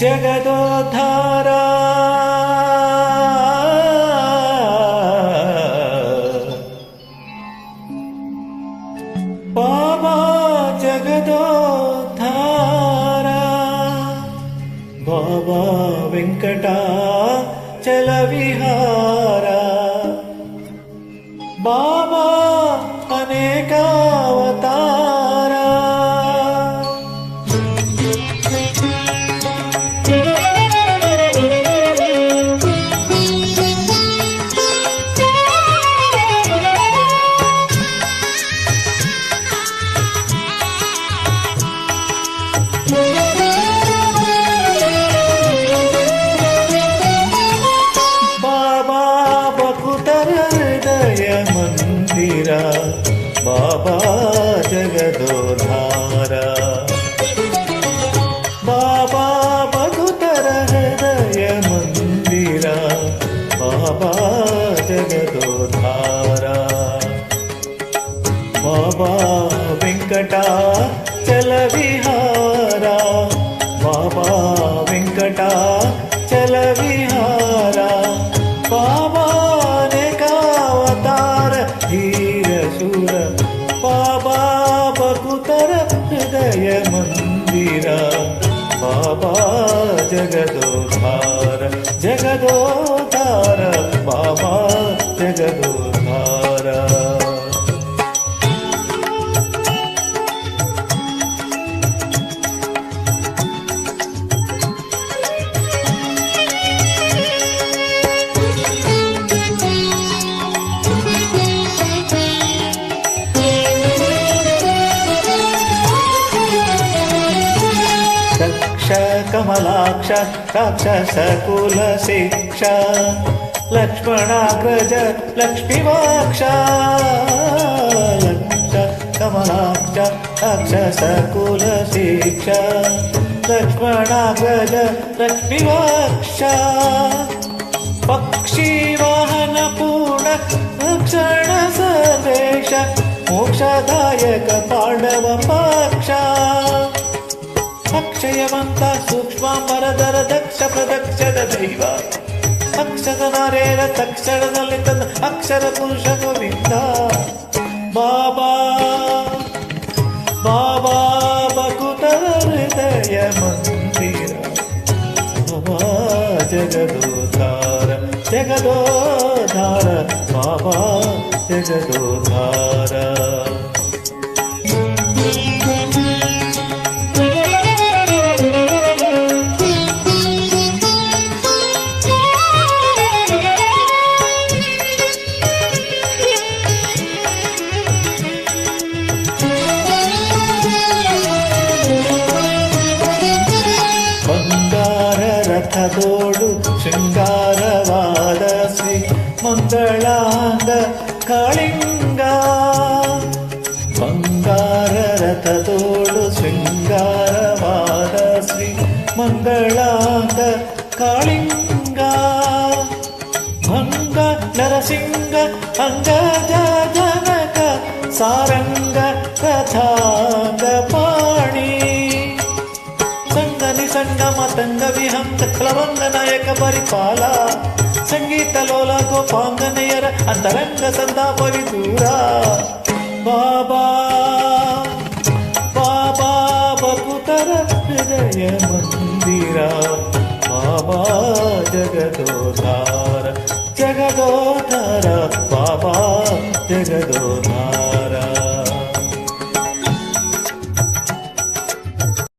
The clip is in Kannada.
ಜಗದೋದ್ಧಾರ ಬಾಬಾ ಜಗದೋದ್ಧಾರ ಬಾಬಾ ವೆಂಕಟಾಚಲವಿಹಾರ ಬಾಬಾ ಅನೇಕಾವತಾರ ಬಾಬಾ ಬಕುತರ ಹೃದಯ ಮಂದಿರ ಬಾಬಾ ಜಗದೋದ್ಧಾರ ಬಾಬಾ ಬಕುತರ ಹೃದಯ ಮಂದಿರ ಬಾಬಾ ಜಗದೋದ್ಧಾರ ಬಾಬಾ ವೆಂಕಟಾಚಲವಿಹಾರ ಬಾಬಾ ವೆಂಕಟಾಚಲವಿಹಾರ ಬಾಬಾ ಅನೇಕಾವತಾರ ಧೀರಶೂರ ಬಾಬಾ ಬಕುತರ ಹೃದಯ ಮಂದಿರ ಬಾಬಾ ಜಗದೋದ್ಧಾರ ಜಗದೋದ್ಧಾರ ಬಾಬಾ ಜಗದೋದ್ಧಾರ ಕಮಲಾಕ್ಷ ರಾಕ್ಷಸಕುಲ ಶಿಕ್ಷ ಲಕ್ಷ್ಮಣಾಗ್ರಜ ಲಕ್ಷ್ಮೀವಾಕ್ಷ ಕಮಲಾಕ್ಷ ರಾಕ್ಷಸಕುಲ ಶಿಕ್ಷ ಲಕ್ಷ್ಮಣಾಗ್ರಜ ಲಕ್ಷ್ಮೀವಾಕ್ಷ ಪಕ್ಷಿ ವಾಹನ ಪೂರ್ಣ ರಕ್ಷಣ ಸರ್ವೇಶ ಮೋಕ್ಷದಾಯಕ ಪಾಂಡವ ಪಕ್ಷ ಅಕ್ಷಯವಂತ ಸೂಕ್ಷ್ಮಾಂಬರಧರ ದಕ್ಷ ಪ್ರದಕ್ಷದ ದೈವ ಅಕ್ಷರ ನಾರೇರ ತಕ್ಷರದಲ್ಲಿ ತಂದ ಅಕ್ಷರ ಪುರುಷ ಗೋವಿಂದ ಬಾಬಾ ಬಾಬಾ ಬಕುತರ ಹೃದಯ ಮಂದಿರ ಬಾಬಾ ಜಗದೋದ್ಧಾರ ಜಗದೋದ್ಧಾರ ಬಾಬಾ ಜಗದೋದ್ಧಾರ ರಥದೋಡು ಶೃಂಗಾರವಾದ ಶ್ರೀ ಮಂಗಳಾಂಗ ಕಾಳಿಂಗ ಬಂಗಾರ ರಥದೋಡು ಶೃಂಗಾರವಾದ ಶ್ರೀ ಮಂಗಳಾಂಗ ಕಾಳಿಂಗ ಭಂಗ ನರಸಿಂಗ ಅಂಗಜ ಜನಕ ಸಾರಂಗ ರಥಾಂಗ ಪಾಣಿ ಸಂಗ ಮತಂಗ ವಿಹಂಗ ಕ್ಲವಂಗ ನಾಯಕ ಪರಿಪಾಲ ಸಂಗೀತ ಲೋಲ ಗೋಪಾಂಗನೆಯರ ಅಂತರಂಗ ಸಂತಾಪ ವಿದೂರ ಬಾಬಾ ಬಾಬಾ ಬಕುತರ ಹೃದಯ ಮಂದಿರ ಬಾಬಾ ಜಗದೋದ್ಧಾರ ಜಗದೋದ್ಧಾರ